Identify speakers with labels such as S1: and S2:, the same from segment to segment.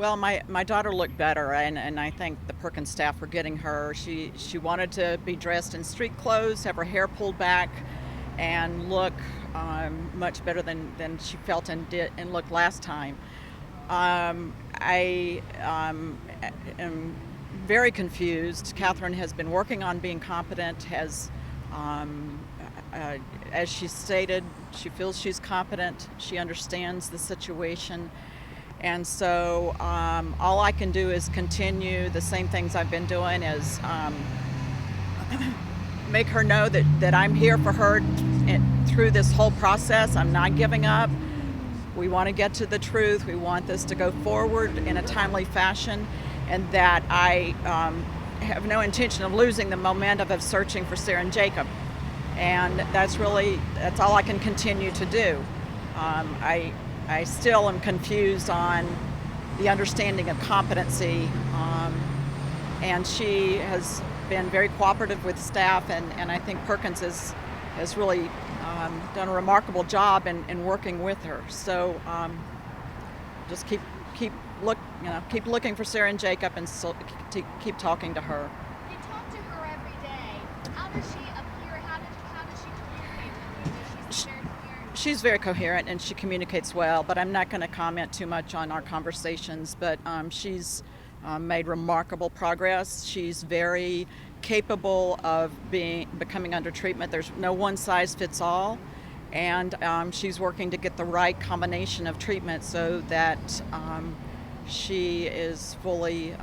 S1: Well, my daughter looked better, and I think the Perkins staff were getting her. She wanted to be dressed in street clothes, have her hair pulled back, and look much better than she felt and looked last time. I am very confused. Catherine has been working on being competent. Um, as she stated, she feels she's competent. She understands the situation. And so all I can do is continue the same things I've been doing, is make her know that I'm here for her through this whole process. I'm not giving up. We want to get to the truth. We want this to go forward in a timely fashion, and that I have no intention of losing the momentum of searching for Sarah and Jacob. And that's all I can continue to do. I still am confused on the understanding of competency, and she has been very cooperative with staff, and I think Perkins has really done a remarkable job in working with her. So just keep looking for Sarah and Jacob, and keep talking to her.
S2: You talk to her every day. How does she appear? How does she communicate with you? She's very coherent.
S1: She's very coherent and she communicates well, but I'm not going to comment too much on our conversations. But she's made remarkable progress. She's very capable of becoming under treatment. There's no one size fits all, and she's working to get the right combination of treatment so that she is fully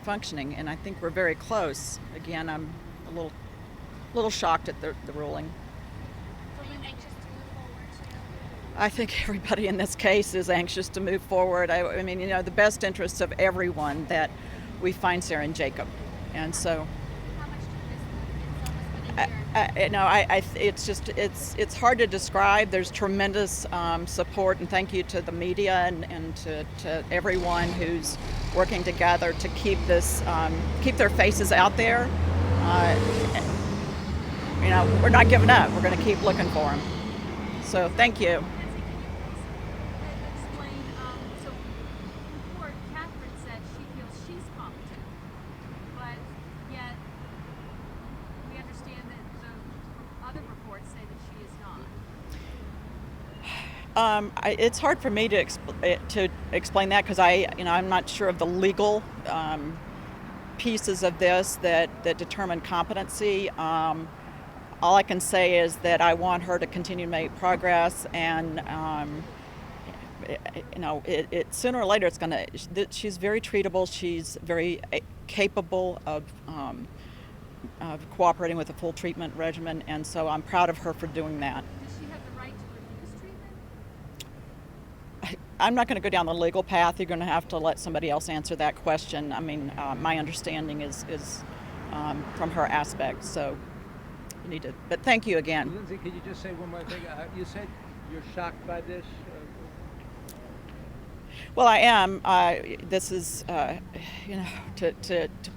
S1: functioning. And I think we're very close. Again, I'm a little shocked at the ruling. I think everybody in this case is anxious to move forward. I mean, the best interests of everyone that we find Sarah and Jacob. And so, it's hard to describe. There's tremendous support, and thank you to the media and to everyone who's working together to keep their faces out there. We're not giving up. We're going to keep looking for them. So thank you. It's hard for me to explain that, because I'm not sure of the legal pieces of this that determine competency. All I can say is that I want her to continue to make progress, and sooner or later it's going to. She's very treatable. She's very capable of cooperating with a full treatment regimen, and so I'm proud of her for doing that. I'm not going to go down the legal path. You're going to have to let somebody else answer that question. I mean, my understanding is from her aspect. So you need to. But thank you again.
S3: Lindsay, could you just say one more thing? You said you're shocked by this.
S1: Well, I am. This is, to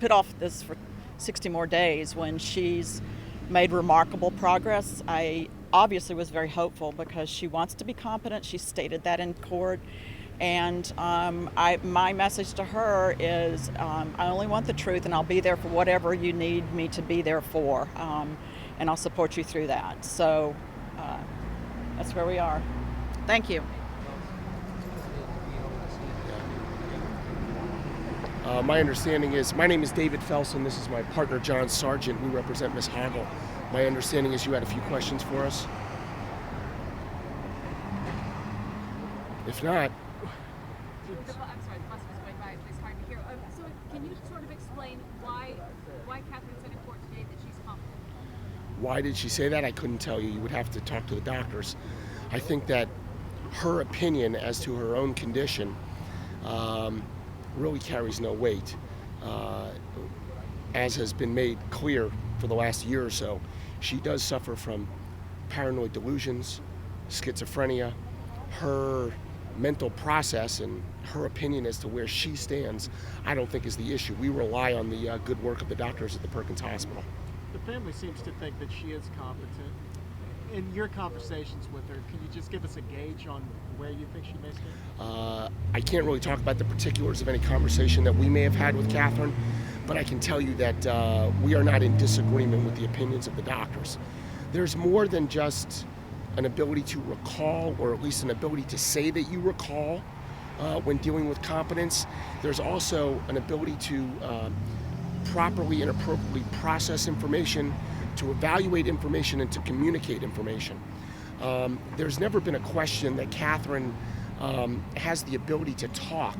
S1: put off this for 60 more days when she's made remarkable progress. I obviously was very hopeful because she wants to be competent. She stated that in court. And my message to her is I only want the truth, and I'll be there for whatever you need me to be there for. And I'll support you through that. So that's where we are. Thank you.
S4: My understanding is, my name is David Felson. This is my partner, John Sargent. We represent Ms. Hoggle. My understanding is you had a few questions for us. If not...
S5: I'm sorry, the bus was going by. It's hard to hear. So can you sort of explain why Catherine said in court today that she's competent?
S4: Why did she say that? I couldn't tell you. You would have to talk to the doctors. I think that her opinion as to her own condition really carries no weight. As has been made clear for the last year or so, she does suffer from paranoid delusions, schizophrenia. Her mental process and her opinion as to where she stands, I don't think is the issue. We rely on the good work of the doctors at the Perkins Hospital.
S6: The family seems to think that she is competent. In your conversations with her, can you just give us a gauge on where you think she may stand?
S4: I can't really talk about the particulars of any conversation that we may have had with Catherine, but I can tell you that we are not in disagreement with the opinions of the doctors. There's more than just an ability to recall, or at least an ability to say that you recall when dealing with competence. There's also an ability to properly and appropriately process information, to evaluate information, and to communicate information. There's never been a question that Catherine has the ability to talk.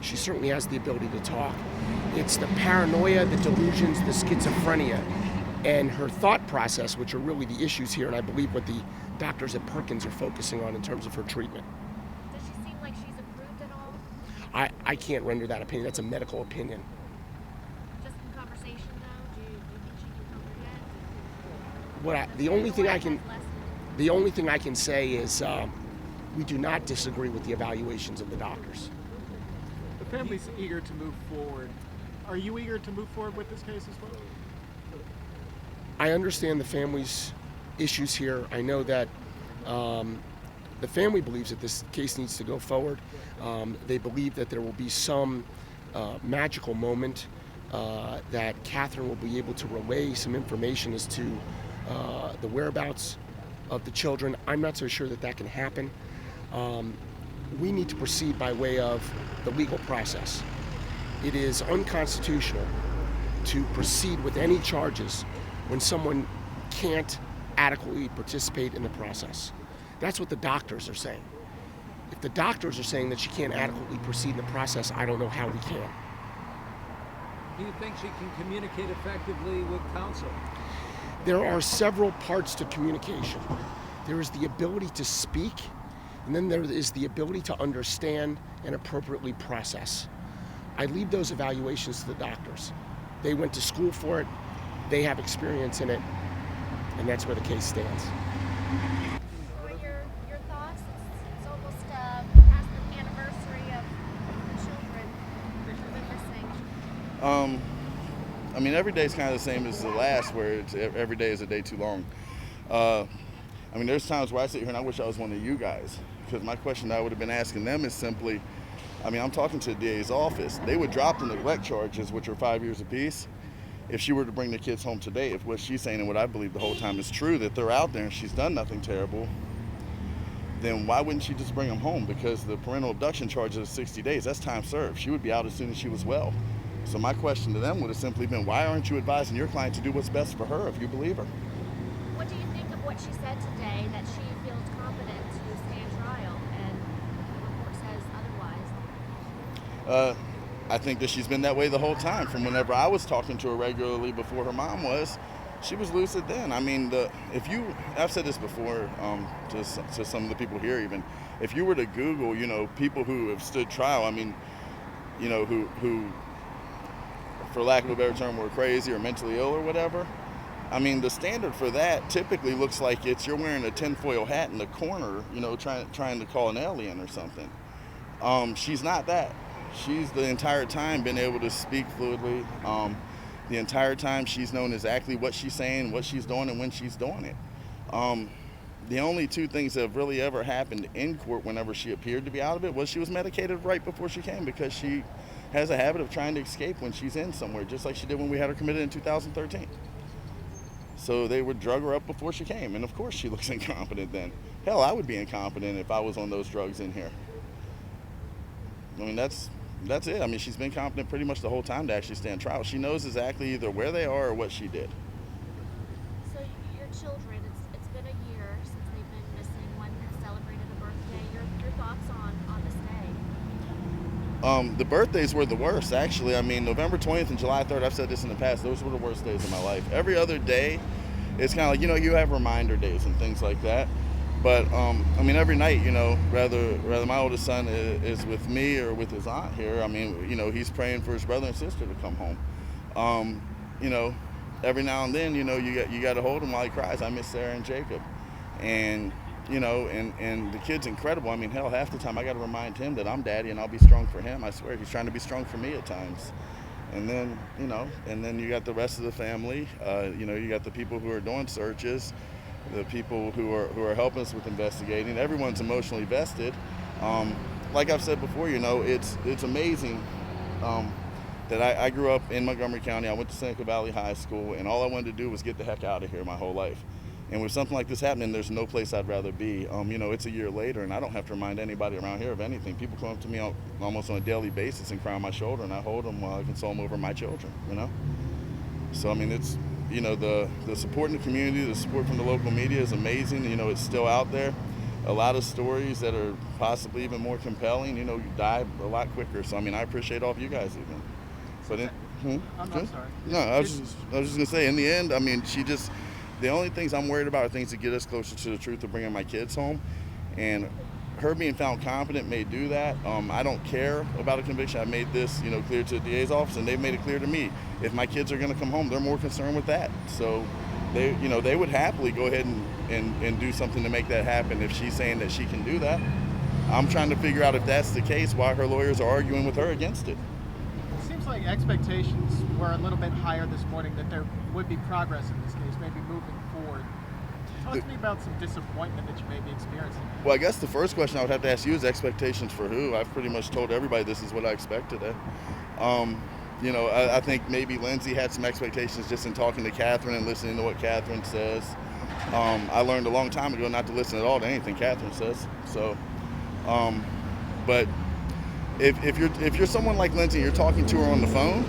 S4: She certainly has the ability to talk. It's the paranoia, the delusions, the schizophrenia, and her thought process, which are really the issues here, and I believe what the doctors at Perkins are focusing on in terms of her treatment.
S2: Does she seem like she's improved at all?
S4: I can't render that opinion. That's a medical opinion.
S2: Just in conversation, though, do you think she can come again?
S4: The only thing I can say is we do not disagree with the evaluations of the doctors.
S6: The family's eager to move forward. Are you eager to move forward with this case as well?
S4: I understand the family's issues here. I know that the family believes that this case needs to go forward. They believe that there will be some magical moment that Catherine will be able to relay some information as to the whereabouts of the children. I'm not so sure that that can happen. We need to proceed by way of the legal process. It is unconstitutional to proceed with any charges when someone can't adequately participate in the process. That's what the doctors are saying. If the doctors are saying that she can't adequately proceed in the process, I don't know how we can.
S3: Do you think she can communicate effectively with counsel?
S4: There are several parts to communication. There is the ability to speak, and then there is the ability to understand and appropriately process. I leave those evaluations to the doctors. They went to school for it, they have experience in it, and that's where the case stands.
S2: What are your thoughts? It's almost past the anniversary of the children that have been missing.
S7: I mean, every day's kind of the same as the last, where it's, every day is a day too long. I mean, there's times where I sit here and I wish I was one of you guys, because my question I would have been asking them is simply, I mean, I'm talking to the DA's office. They would drop the neglect charges, which are 5 years apiece, if she were to bring the kids home today. If what she's saying and what I believe the whole time is true, that they're out there and she's done nothing terrible, then why wouldn't she just bring them home? Because the parental abduction charges are 60 days. That's time served. She would be out as soon as she was well. So my question to them would have simply been, why aren't you advising your client to do what's best for her if you believe her?
S2: What do you think of what she said today, that she feels competent to stand trial, and the report says otherwise?
S7: I think that she's been that way the whole time. From whenever I was talking to her regularly before her mom was, she was lucid then. I mean, I've said this before to some of the people here even, if you were to Google, people who have stood trial, I mean, who for lack of a better term, were crazy or mentally ill or whatever, I mean, the standard for that typically looks like you're wearing a tinfoil hat in the corner, trying to call an alien or something. She's not that. She's the entire time been able to speak fluidly. The entire time she's known exactly what she's saying, what she's doing, and when she's doing it. The only two things that have really ever happened in court whenever she appeared to be out of it was she was medicated right before she came, because she has a habit of trying to escape when she's in somewhere, just like she did when we had her committed in 2013. So they would drug her up before she came, and of course she looks incompetent then. Hell, I would be incompetent if I was on those drugs in here. I mean, that's it. I mean, she's been competent pretty much the whole time to actually stand trial. She knows exactly either where they are or what she did.
S2: So your children, it's been a year since they've been missing. One celebrated a birthday. Your thoughts on this day?
S7: The birthdays were the worst, actually. I mean, November 20th and July 3rd, I've said this in the past, those were the worst days of my life. Every other day, it's kind of like, you have reminder days and things like that. But, I mean, every night, whether my oldest son is with me or with his aunt here, I mean, he's praying for his brother and sister to come home. Every now and then, you got to hold him while he cries. I miss Sarah and Jacob. And, and the kid's incredible. I mean, hell, half the time I got to remind him that I'm daddy and I'll be strong for him. I swear, he's trying to be strong for me at times. And then, and then you got the rest of the family. You got the people who are doing searches. the people who are helping us with investigating. Everyone's emotionally vested. Like I've said before, it's amazing that I grew up in Montgomery County. I went to Seneca Valley High School, and all I wanted to do was get the heck out of here my whole life. And with something like this happening, there's no place I'd rather be. It's a year later, and I don't have to remind anybody around here of anything. People come up to me almost on a daily basis and cry on my shoulder, and I hold them while I console them over my children, So, it's, the support in the community, the support from the local media is amazing. It's still out there. A lot of stories that are possibly even more compelling, you die a lot quicker. So, I appreciate all of you guys even. But
S6: I'm sorry.
S7: No, I was just gonna say, in the end, the only things I'm worried about are things that get us closer to the truth of bringing my kids home, and her being found competent may do that. I don't care about a conviction. I made this, clear to the DA's office, and they've made it clear to me. If my kids are gonna come home, they're more concerned with that. So they would happily go ahead and do something to make that happen if she's saying that she can do that. I'm trying to figure out if that's the case, why her lawyers are arguing with her against it.
S6: It seems like expectations were a little bit higher this morning, that there would be progress in this case, maybe moving forward. Talk to me about some disappointment that you may be experiencing.
S7: Well, I guess the first question I would have to ask you is expectations for who? I've pretty much told everybody this is what I expect today. I think maybe Lindsay had some expectations just in talking to Catherine and listening to what Catherine says. I learned a long time ago not to listen at all to anything Catherine says. So, but if you're someone like Lindsay, you're talking to her on the phone,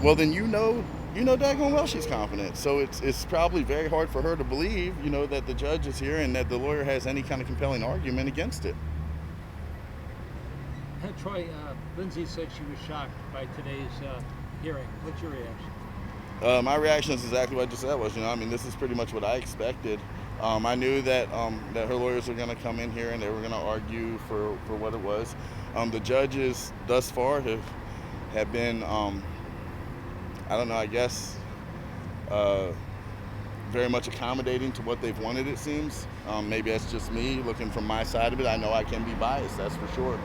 S7: well then you know daggone well she's competent. So it's probably very hard for her to believe, that the judge is here and that the lawyer has any kind of compelling argument against it.
S3: Troy, Lindsay said she was shocked by today's hearing. What's your reaction?
S7: My reaction is exactly what I just said was, this is pretty much what I expected. I knew that her lawyers were going to come in here and they were going to argue for what it was. The judges thus far have been, very much accommodating to what they've wanted, it seems. Maybe that's just me looking from my side of it. I know I can be biased, that's for sure.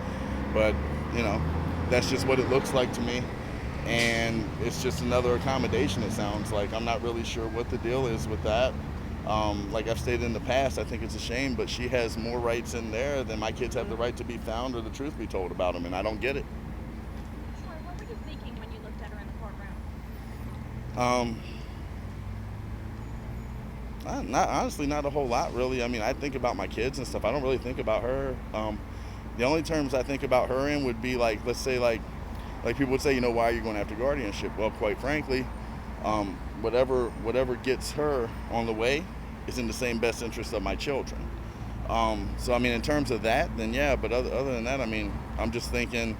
S7: But, that's just what it looks like to me. And it's just another accommodation, it sounds like. I'm not really sure what the deal is with that. Like I've stated in the past, I think it's a shame, but she has more rights in there than my kids have the right to be found or the truth be told about them, and I don't get it.
S2: Troy, what were you thinking when you looked at her in the courtroom?
S7: Honestly, not a whole lot, really. I think about my kids and stuff. I don't really think about her. The only terms I think about her in would be like, let's say like people would say, why are you going after guardianship? Well, quite frankly, whatever gets her on the way is in the same best interest of my children. So, in terms of that, then yeah, but other than that, I'm just thinking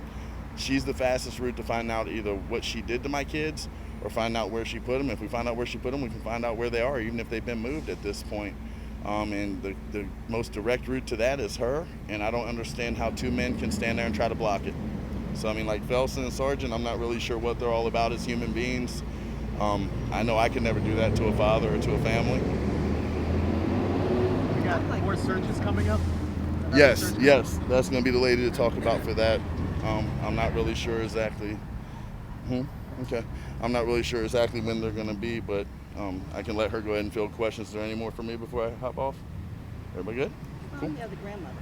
S7: she's the fastest route to find out either what she did to my kids or find out where she put them. If we find out where she put them, we can find out where they are, even if they've been moved at this point. And the most direct route to that is her, and I don't understand how two men can stand there and try to block it. So, like Felson and Sargent, I'm not really sure what they're all about as human beings. I know I could never do that to a father or to a family.
S6: We got more searches coming up?
S7: Yes, that's going to be the lady to talk about for that. I'm not really sure exactly. Okay. I'm not really sure exactly when they're going to be, but I can let her go ahead and field questions. Is there any more for me before I hop off? Everybody good? Cool.
S8: Yeah, the grandmother.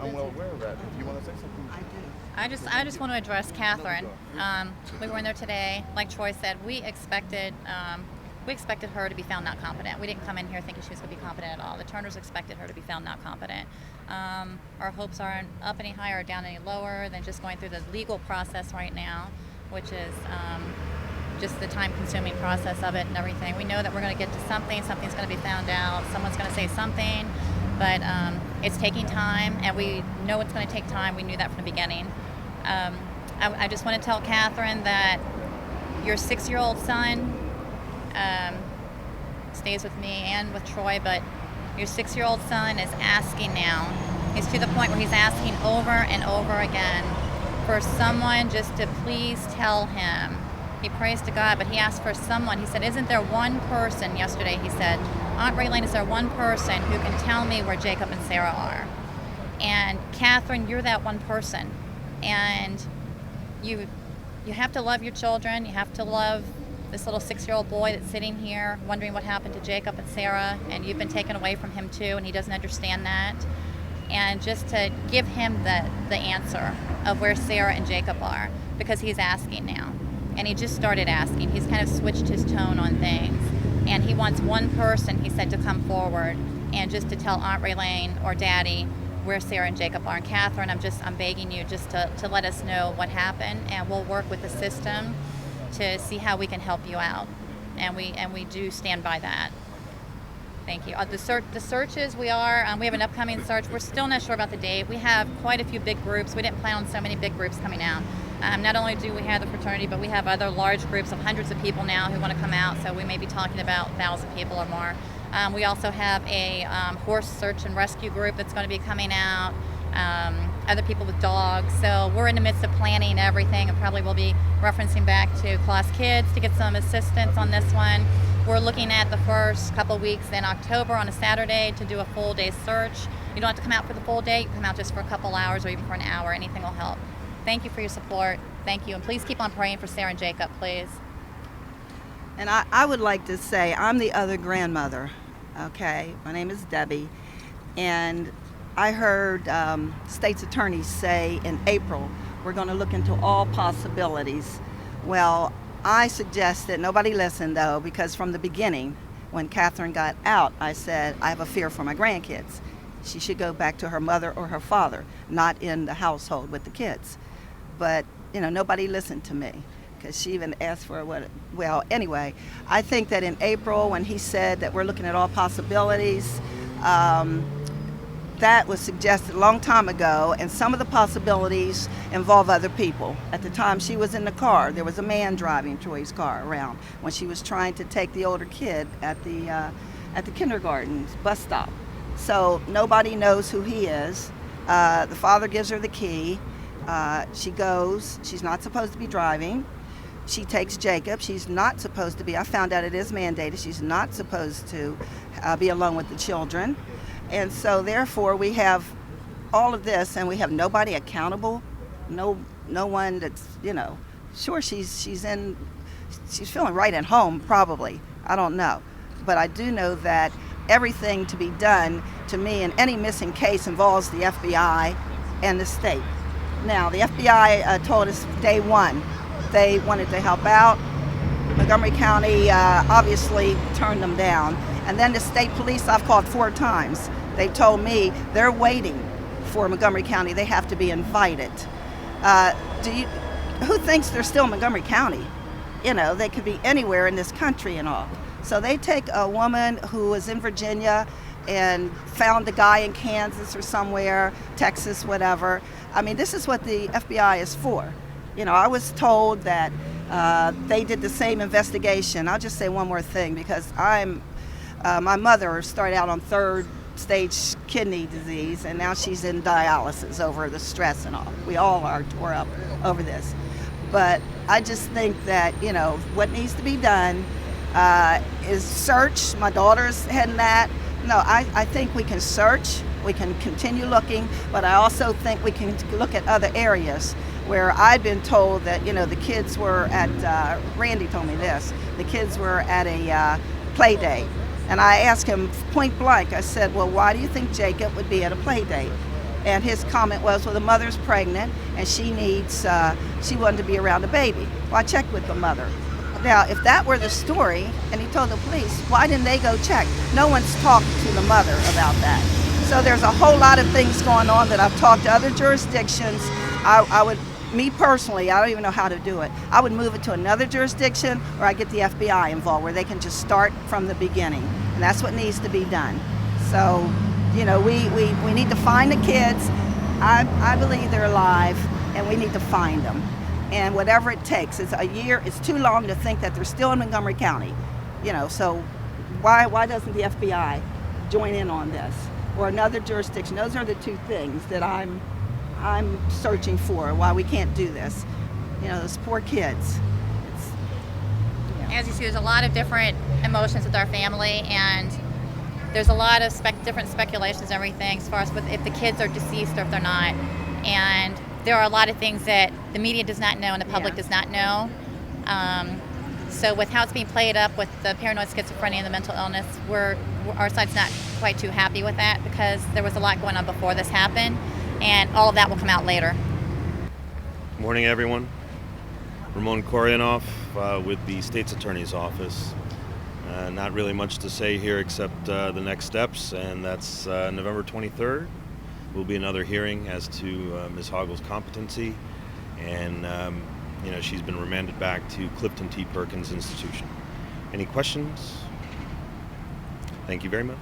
S7: I'm well aware of that. If you want to say something.
S8: I do. I just want to address Catherine. We were in there today. Like Troy said, we expected her to be found not competent. We didn't come in here thinking she was going to be competent at all. The Turners expected her to be found not competent. Our hopes aren't up any higher or down any lower than just going through the legal process right now, which is just the time-consuming process of it and everything. We know that we're going to get to something. Something's going to be found out. Someone's going to say something. But it's taking time, and we know it's going to take time. We knew that from the beginning. I just want to tell Catherine that your 6-year-old son stays with me and with Troy, but your 6-year-old son is asking now. He's to the point where he's asking over and over again for someone just to please tell him. He prays to God, but he asked for someone. He said, isn't there one person, yesterday he said, Aunt Raylene, is there one person who can tell me where Jacob and Sarah are? And Catherine, you're that one person. And you have to love your children. You have to love this little 6-year-old boy that's sitting here wondering what happened to Jacob and Sarah, and you've been taken away from him too, and he doesn't understand that. And just to give him the answer of where Sarah and Jacob are, because he's asking now. And he just started asking. He's kind of switched his tone on things. And he wants one person, he said, to come forward and just to tell Aunt Raylene or Daddy where Sarah and Jacob are. And Catherine, I'm begging you just to let us know what happened, and we'll work with the system to see how we can help you out. And we do stand by that. Thank you. The searches, we have an upcoming search. We're still not sure about the date. We have quite a few big groups. We didn't plan on so many big groups coming out. Not only do we have the fraternity, but we have other large groups of hundreds of people now who want to come out, so we may be talking about 1,000 people or more. We also have a horse search and rescue group that's going to be coming out, other people with dogs. So we're in the midst of planning everything, and probably we'll be referencing back to Class Kids to get some assistance on this one. We're looking at the first couple weeks in October on a Saturday to do a full day search. You don't have to come out for the full day. You can come out just for a couple hours or even for an hour. Anything will help. Thank you for your support. Thank you. And please keep on praying for Sarah and Jacob, please.
S9: And I would like to say I'm the other grandmother. Okay, my name is Debbie, and I heard state's attorneys say in April we're going to look into all possibilities. Well, I suggested, nobody listened though, because from the beginning when Catherine got out, I said I have a fear for my grandkids. She should go back to her mother or her father, not in the household with the kids. But nobody listened to me, because she even asked for well, anyway, I think that in April when he said that we're looking at all possibilities, that was suggested a long time ago, and some of the possibilities involve other people. At the time she was in the car, there was a man driving Troy's car around when she was trying to take the older kid at the kindergarten bus stop. So nobody knows who he is. The father gives her the key. She goes. She's not supposed to be driving. She takes Jacob. She's not supposed to be. I found out it is mandated. She's not supposed to be alone with the children. And so therefore we have all of this, and we have nobody accountable. No one that's, sure she's feeling right at home probably. I don't know. But I do know that everything to be done to me in any missing case involves the FBI and the state. Now, the FBI told us day one they wanted to help out. Montgomery County obviously turned them down. And then the state police, I've called 4 times. They told me they're waiting for Montgomery County. They have to be invited. Who thinks they're still Montgomery County? They could be anywhere in this country and all. So they take a woman who was in Virginia and found the guy in Kansas or somewhere, Texas, whatever. I mean, this is what the FBI is for. I was told that they did the same investigation. I'll just say one more thing, because my mother started out on 3rd stage kidney disease, and now she's in dialysis over the stress and all. We all are tore up over this. But I just think that, what needs to be done is search. My daughter's heading that. No, I think we can search. We can continue looking, but I also think we can look at other areas where I'd been told that, the kids were at, Randy told me this, the kids were at a play date. And I asked him point blank, I said, well, why do you think Jacob would be at a play date? And his comment was, well, the mother's pregnant and she wanted to be around the baby. Well, I checked with the mother. Now, if that were the story, and he told the police, why didn't they go check? No one's talked to the mother about that. So there's a whole lot of things going on that I've talked to other jurisdictions. Me personally, I don't even know how to do it. I would move it to another jurisdiction, or I get the FBI involved where they can just start from the beginning. And that's what needs to be done. So, we need to find the kids. I believe they're alive, and we need to find them. And whatever it takes, it's a year, it's too long to think that they're still in Montgomery County. So why doesn't the FBI join in on this? Or another jurisdiction? Those are the 2 things that I'm searching for, why we can't do this. Those poor kids.
S8: As you see, there's a lot of different emotions with our family, and there's a lot of different speculations and everything as far as if the kids are deceased or if they're not. And there are a lot of things that the media does not know and the public does not know. So with how it's being played up with the paranoid schizophrenia and the mental illness, our side's not quite too happy with that because there was a lot going on before this happened, and all of that will come out later.
S10: Morning, everyone. Ramon Koryanov with the State's Attorney's Office. Not really much to say here except the next steps, and that's November 23rd. Will be another hearing as to Ms. Hoggle's competency, and she's been remanded back to Clifton T. Perkins Institution. Any questions? Thank you very much.